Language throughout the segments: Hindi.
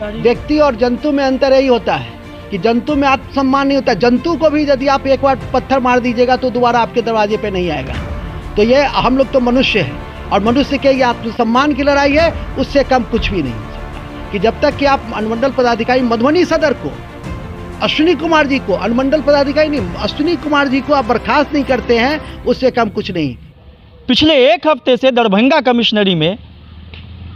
व्यक्ति और जंतु में अंतर यही होता है कि जंतु में आत्मसम्मान नहीं होता। जंतु को भी यदि आप एक बार पत्थर मार दीजिएगा तो दोबारा आपके दरवाजे पे नहीं आएगा। तो ये हम लोग तो मनुष्य हैं और मनुष्य के ये आत्मसम्मान की लड़ाई है, उससे कम कुछ भी नहीं हो सकता। कि जब तक कि आप अनुमंडल पदाधिकारी मधुबनी सदर को, अश्विनी कुमार जी को, अनुमंडल पदाधिकारी नहीं, अश्विनी कुमार जी को आप बर्खास्त नहीं करते हैं, उससे कम कुछ नहीं। पिछले एक हफ्ते से दरभंगा कमिश्नरी में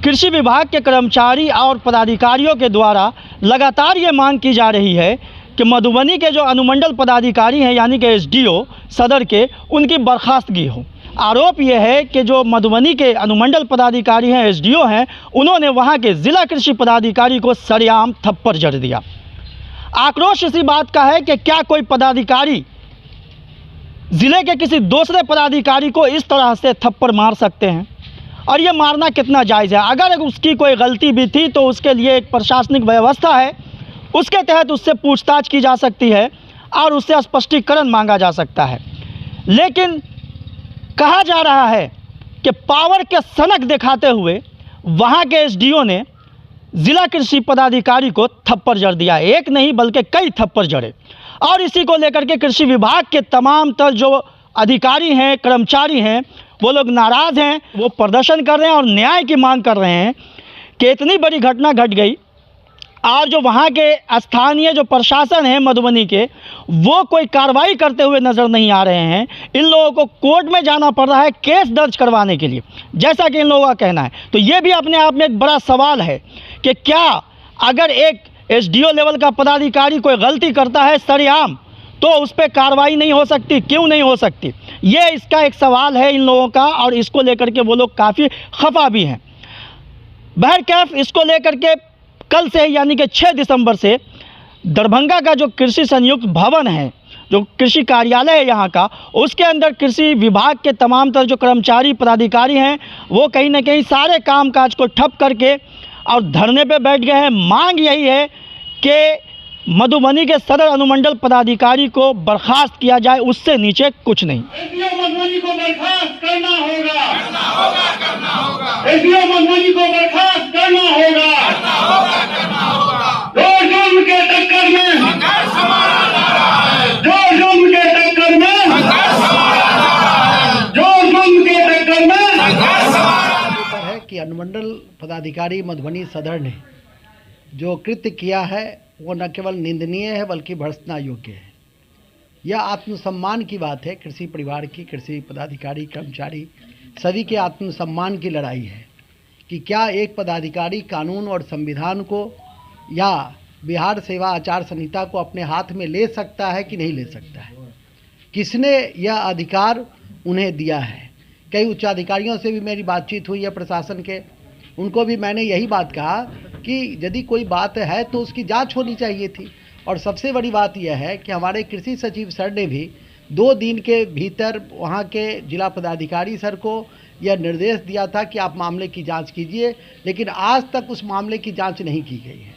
कृषि विभाग के कर्मचारी और पदाधिकारियों के द्वारा लगातार ये मांग की जा रही है कि मधुबनी के जो अनुमंडल पदाधिकारी हैं यानी कि एसडीओ सदर के, उनकी बर्खास्तगी हो। आरोप ये है कि जो मधुबनी के अनुमंडल पदाधिकारी हैं, एसडीओ हैं, उन्होंने वहाँ के ज़िला कृषि पदाधिकारी को सरेआम थप्पड़ जड़ दिया। आक्रोश इसी बात का है कि क्या कोई पदाधिकारी ज़िले के किसी दूसरे पदाधिकारी को इस तरह से थप्पड़ मार सकते हैं, और ये मारना कितना जायज़ है। अगर उसकी कोई गलती भी थी तो उसके लिए एक प्रशासनिक व्यवस्था है, उसके तहत उससे पूछताछ की जा सकती है और उससे स्पष्टीकरण मांगा जा सकता है। लेकिन कहा जा रहा है कि पावर के सनक दिखाते हुए वहाँ के एसडीओ ने ज़िला कृषि पदाधिकारी को थप्पड़ जड़ दिया। एक नहीं बल्कि कई थप्पड़ जड़े, और इसी को लेकर के कृषि विभाग के तमाम तर जो अधिकारी हैं, कर्मचारी हैं, वो लोग नाराज़ हैं, वो प्रदर्शन कर रहे हैं और न्याय की मांग कर रहे हैं कि इतनी बड़ी घटना घट गई और जो वहाँ के स्थानीय जो प्रशासन है मधुबनी के, वो कोई कार्रवाई करते हुए नज़र नहीं आ रहे हैं। इन लोगों को कोर्ट में जाना पड़ रहा है केस दर्ज करवाने के लिए, जैसा कि इन लोगों का कहना है। तो ये भी अपने आप में एक बड़ा सवाल है कि क्या अगर एक एसडीओ लेवल का पदाधिकारी कोई गलती करता है सरेआम, तो उस पर कार्रवाई नहीं हो सकती? क्यों नहीं हो सकती? ये इसका एक सवाल है इन लोगों का, और इसको लेकर के वो लोग काफ़ी खफा भी हैं। बहरकैफ इसको लेकर के कल से यानी कि 6 दिसंबर से दरभंगा का जो कृषि संयुक्त भवन है, जो कृषि कार्यालय है यहाँ का, उसके अंदर कृषि विभाग के तमाम तरह जो कर्मचारी पदाधिकारी हैं, वो कहीं ना कहीं सारे कामकाज को ठप करके और धरने पे बैठ गए हैं। मांग यही है कि मधुबनी के सदर अनुमंडल पदाधिकारी को बर्खास्त किया जाए, उससे नीचे कुछ नहीं। मधुबनी को बर्खास्त करना होगा, करना होगा। एसडीओ मधुबनी को बर्खास्त करना होगा, जोर जुल्म के टक्कर में संघर्ष हमारा नारा है, जोर जुल्म के टक्कर में संघर्ष हमारा नारा है, जोर जुल्म के टक्कर में संघर्ष हमारा है कि अनुमंडल पदाधिकारी मधुबनी सदर ने जो कृत्य किया है वो न केवल निंदनीय है बल्कि भर्त्सना योग्य है। यह आत्मसम्मान की बात है। कृषि परिवार की, कृषि पदाधिकारी, कर्मचारी सभी के आत्मसम्मान की लड़ाई है कि क्या एक पदाधिकारी कानून और संविधान को या बिहार सेवा आचार संहिता को अपने हाथ में ले सकता है कि नहीं ले सकता है। किसने यह अधिकार उन्हें दिया है? कई उच्चाधिकारियों से भी मेरी बातचीत हुई है प्रशासन के, उनको भी मैंने यही बात कहा कि यदि कोई बात है तो उसकी जांच होनी चाहिए थी। और सबसे बड़ी बात यह है कि हमारे कृषि सचिव सर ने भी 2 दिन के भीतर वहाँ के जिला पदाधिकारी सर को यह निर्देश दिया था कि आप मामले की जांच कीजिए, लेकिन आज तक उस मामले की जांच नहीं की गई है।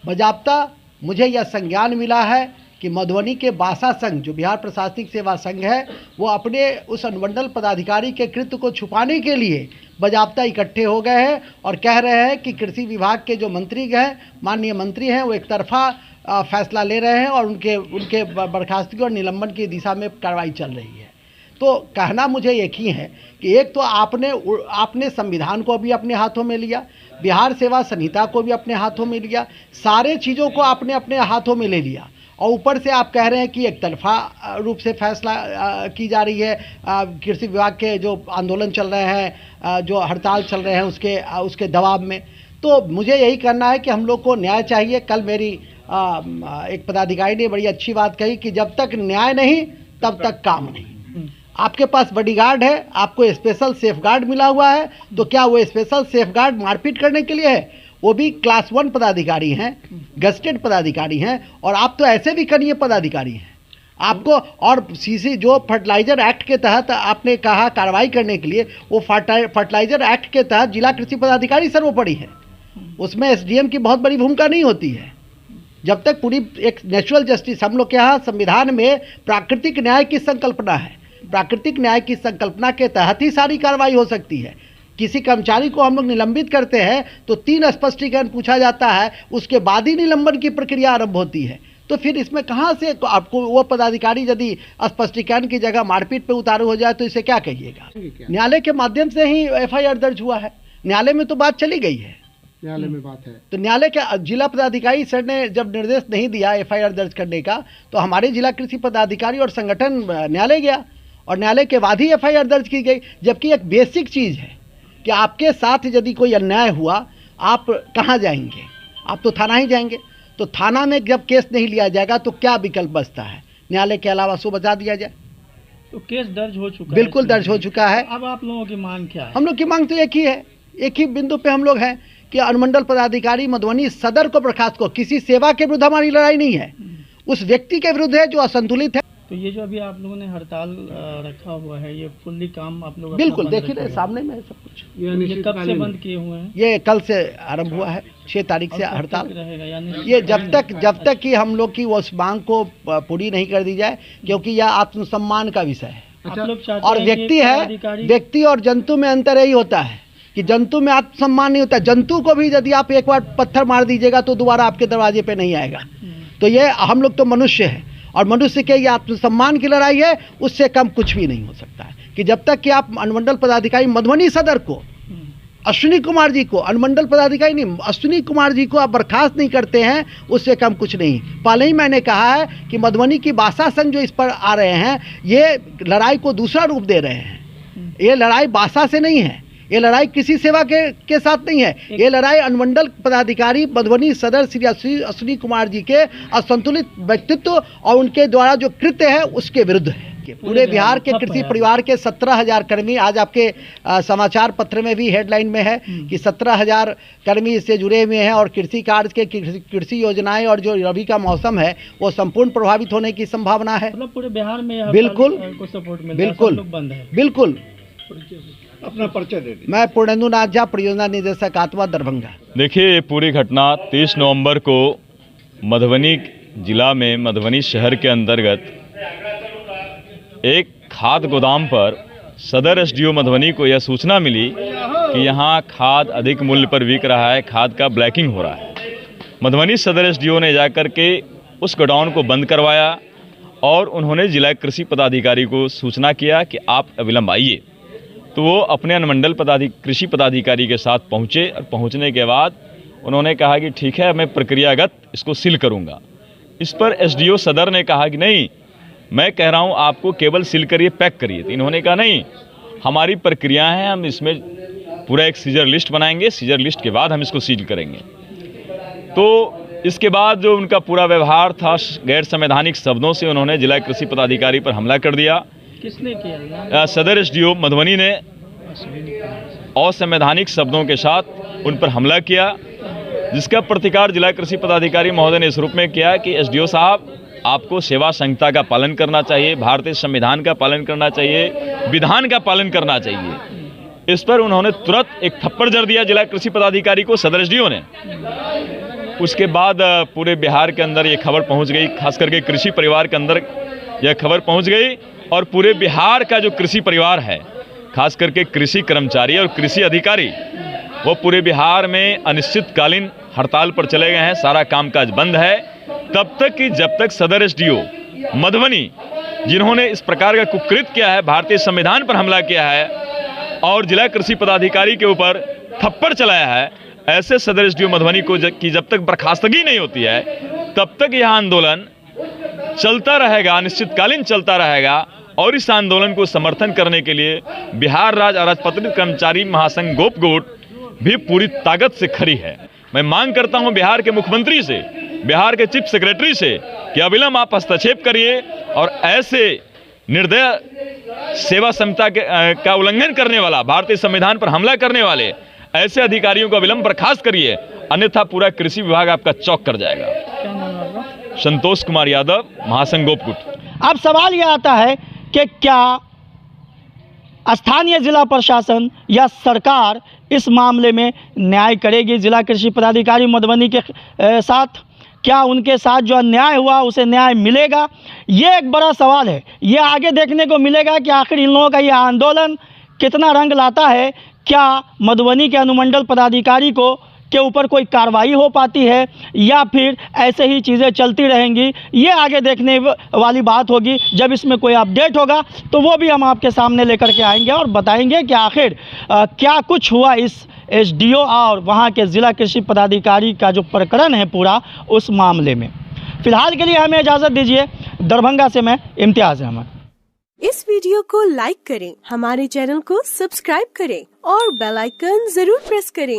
बजाप्ता मुझे यह संज्ञान मिला है कि मधुबनी के बासा संघ, जो बिहार प्रशासनिक सेवा संघ है, वो अपने उस अनुमंडल पदाधिकारी के कृत्य को छुपाने के लिए बजाप्ता इकट्ठे हो गए हैं और कह रहे हैं कि कृषि विभाग के जो मंत्री हैं, माननीय मंत्री हैं, वो एक तरफा फैसला ले रहे हैं और उनके बर्खास्तगी और निलंबन की दिशा में कार्रवाई चल रही है। तो कहना मुझे एक ही है कि एक तो आपने संविधान को भी अपने हाथों में लिया, बिहार सेवा संहिता को भी अपने हाथों में लिया, सारे चीज़ों को आपने अपने हाथों में ले लिया, और ऊपर से आप कह रहे हैं कि एक तरफा रूप से फैसला की जा रही है। कृषि विभाग के जो आंदोलन चल रहे हैं, जो हड़ताल चल रहे हैं, उसके दबाव में। तो मुझे यही करना है कि हम लोग को न्याय चाहिए। कल मेरी एक पदाधिकारी ने बड़ी अच्छी बात कही कि जब तक न्याय नहीं तब तक काम नहीं। आपके पास बॉडीगार्ड है, आपको स्पेशल सेफगार्ड मिला हुआ है, तो क्या वो स्पेशल सेफगार्ड मारपीट करने के लिए है? वो भी क्लास 1 पदाधिकारी हैं, गस्टेड पदाधिकारी हैं, और आप तो ऐसे भी कनीय पदाधिकारी हैं। आपको और सीसी जो फर्टिलाइजर एक्ट के तहत आपने कहा कार्रवाई करने के लिए, वो फर्टिलाइजर एक्ट के तहत जिला कृषि पदाधिकारी सर्वोपरि है, उसमें एसडीएम की बहुत बड़ी भूमिका नहीं होती है। जब तक पूरी एक नेचुरल जस्टिस, हम लोग के यहाँ संविधान में प्राकृतिक न्याय की संकल्पना है, प्राकृतिक न्याय की संकल्पना के तहत ही सारी कार्रवाई हो सकती है। किसी कर्मचारी को हम लोग निलंबित करते हैं तो 3 स्पष्टीकरण पूछा जाता है, उसके बाद ही निलंबन की प्रक्रिया आरंभ होती है। तो फिर इसमें कहाँ से आपको वो पदाधिकारी यदि स्पष्टीकरण की जगह मारपीट पे उतारू हो जाए तो इसे क्या कहिएगा? न्यायालय के माध्यम से ही FIR दर्ज हुआ है, न्यायालय में तो बात चली गई है, न्यायालय में बात है। तो न्यायालय के जिला पदाधिकारी सर ने जब निर्देश नहीं दिया FIR दर्ज करने का, तो हमारे जिला कृषि पदाधिकारी और संगठन न्यायालय गया और न्यायालय के बाद ही FIR दर्ज की गई। जबकि एक बेसिक चीज़ है कि आपके साथ यदि कोई अन्याय हुआ, आप कहाँ जाएंगे? आप तो थाना ही जाएंगे। तो थाना में जब केस नहीं लिया जाएगा तो क्या विकल्प बचता है? न्यायालय के अलावा सो बचा दिया जाए। तो केस दर्ज हो चुका है, बिल्कुल दर्ज हो चुका है। अब आप लोगों की मांग क्या है? हम लोग की मांग तो एक ही है, एक ही बिंदु पे हम लोग हैं कि अनुमंडल पदाधिकारी मधुबनी सदर को बर्खास्त को, किसी सेवा के विरुद्ध हमारी लड़ाई नहीं है, उस व्यक्ति के विरुद्ध है जो असंतुलित है। तो ये जो अभी आप लोगों ने हड़ताल रखा हुआ है, ये फुल्ली काम आप लोग बिल्कुल देख ही रहे सामने में है सब कुछ। ये कब से बंद किए हुए हैं? ये कल से आरंभ हुआ है, 6 तारीख से हड़ताल रहेगा, यानी ये जब तक कि हम लोग की उस मांग को पूरी नहीं कर दी जाए, क्योंकि यह आत्मसम्मान का विषय है। आप लोग चाहते और हैं व्यक्ति कि है, पदाधिकारी- व्यक्ति और जंतु में अंतर यही होता है कि जंतु में आत्मसम्मान नहीं होता। जंतु को भी यदि आप एक बार पत्थर मार दीजिएगा तो दोबारा आपके दरवाजे पे नहीं आएगा। तो ये हम लोग तो मनुष्य हैं और मनुष्य के ये आत्मसम्मान की लड़ाई है, उससे कम कुछ भी नहीं हो सकता है। कि जब तक कि आप अनुमंडल पदाधिकारी मधुबनी सदर को, अश्विनी कुमार जी को, अनुमंडल पदाधिकारी नहीं, अश्विनी कुमार जी को आप बर्खास्त नहीं करते हैं, उससे कम कुछ नहीं। पहले ही मैंने कहा है कि मधुबनी की बासासन जो इस पर आ रहे हैं, ये लड़ाई को दूसरा रूप दे रहे हैं। ये लड़ाई बासा से नहीं है, ये लड़ाई किसी सेवा के साथ नहीं है, ये लड़ाई अनुमंडल पदाधिकारी मधुबनी सदर श्री अश्विनी कुमार जी के असंतुलित व्यक्तित्व और उनके द्वारा जो कृत्य है उसके विरुद्ध है। पूरे बिहार के कृषि परिवार के 17,000 कर्मी, आज आपके समाचार पत्र में भी हेडलाइन में है कि 17,000 कर्मी इससे जुड़े हुए हैं और कृषि कार्य के कृषि योजनाएं और जो रबी का मौसम है वो संपूर्ण प्रभावित होने की संभावना है। मतलब पूरे बिहार में बिल्कुल को सपोर्ट मिलता है, बिल्कुल सब लोग बंद है। बिल्कुल। अपना परिचय दे दीजिए। मैं पूर्णेंदु नाथ झा, परियोजना निदेशक आत्मा, दरभंगा। देखिए, ये पूरी घटना 30 नवंबर को मधुबनी जिला में मधुबनी शहर के अंतर्गत एक खाद गोदाम पर सदर SDO मधुबनी को यह सूचना मिली कि यहाँ खाद अधिक मूल्य पर बिक रहा है, खाद का ब्लैकिंग हो रहा है। मधुबनी सदर SDO ने जाकर के उस गोडाउन को बंद करवाया और उन्होंने जिला कृषि पदाधिकारी को सूचना किया कि आप अविलंब आइए। तो वो अपने अनुमंडल कृषि पदाधिकारी के साथ पहुँचे और पहुँचने के बाद उन्होंने कहा कि ठीक है, मैं प्रक्रियागत इसको सील करूँगा। इस पर SDO सदर ने कहा कि नहीं, मैं कह रहा हूँ आपको केवल सील करिए, पैक करिए। तो इन्होंने कहा नहीं, हमारी प्रक्रिया है, हम इसमें पूरा एक सीजर लिस्ट बनाएंगे, सीजर लिस्ट के बाद हम इसको सील करेंगे। तो इसके बाद जो उनका पूरा व्यवहार था, गैर संवैधानिक शब्दों से उन्होंने जिला कृषि पदाधिकारी पर हमला कर दिया। किसने किया? सदर SDO मधुबनी ने असंवैधानिक शब्दों के साथ उन पर हमला किया, जिसका प्रतिकार जिला कृषि पदाधिकारी महोदय ने इस रूप में किया कि SDO साहब, आपको सेवा संहिता का पालन करना चाहिए, भारतीय संविधान का पालन करना चाहिए, विधान का पालन करना चाहिए। इस पर उन्होंने तुरंत एक थप्पड़ जड़ दिया जिला कृषि पदाधिकारी को, सदर SDO ने। उसके बाद पूरे बिहार के अंदर ये खबर पहुंच गई, खास करके कृषि परिवार के अंदर यह खबर पहुंच गई और पूरे बिहार का जो कृषि परिवार है, खास करके कृषि कर्मचारी और कृषि अधिकारी, वो पूरे बिहार में अनिश्चितकालीन हड़ताल पर चले गए हैं। सारा कामकाज बंद है तब तक कि जब तक सदर SDO मधुबनी, जिन्होंने इस प्रकार का कुकृत्य किया है, भारतीय संविधान पर हमला किया है और जिला कृषि पदाधिकारी के ऊपर थप्पड़ चलाया है, ऐसे सदर SDO मधुबनी को की जब तक बर्खास्तगी नहीं होती है, तब तक यह आंदोलन चलता रहेगा, अनिश्चितकालीन चलता रहेगा। और इस आंदोलन को समर्थन करने के लिए बिहार राज्य अराजपत्रित कर्मचारी महासंघ गोप गुट भी पूरी ताकत से खड़ी है। मैं मांग करता हूं बिहार के मुख्यमंत्री से, बिहार के चीफ सेक्रेटरी से कि अविलंब आप हस्तक्षेप करिए और ऐसे निर्दय सेवा संहिता का उल्लंघन करने वाला, भारतीय संविधान पर हमला करने वाले ऐसे अधिकारियों को अविलंब बर्खास्त करिए, अन्यथा पूरा कृषि विभाग आपका चौक कर जाएगा। क्या नाम है आपका? संतोष कुमार यादव, महासंघ गोप गुट। अब सवाल यह आता है कि क्या स्थानीय जिला प्रशासन या सरकार इस मामले में न्याय करेगी जिला कृषि पदाधिकारी मधुबनी के साथ? क्या उनके साथ जो अन्याय हुआ उसे न्याय मिलेगा? ये एक बड़ा सवाल है। ये आगे देखने को मिलेगा कि आखिर इन लोगों का ये आंदोलन कितना रंग लाता है, क्या मधुबनी के अनुमंडल पदाधिकारी के ऊपर कोई कार्रवाई हो पाती है या फिर ऐसे ही चीज़ें चलती रहेंगी, ये आगे देखने वाली बात होगी। जब इसमें कोई अपडेट होगा तो वो भी हम आपके सामने लेकर के आएंगे और बताएंगे कि आखिर क्या कुछ हुआ इस एसडीओ और वहाँ के ज़िला कृषि पदाधिकारी का जो प्रकरण है पूरा, उस मामले में। फ़िलहाल के लिए हमें इजाज़त दीजिए। दरभंगा से मैं इम्तियाज़ अहमद। इस वीडियो को लाइक करें, हमारे चैनल को सब्सक्राइब करें और बेल आइकन जरूर प्रेस करें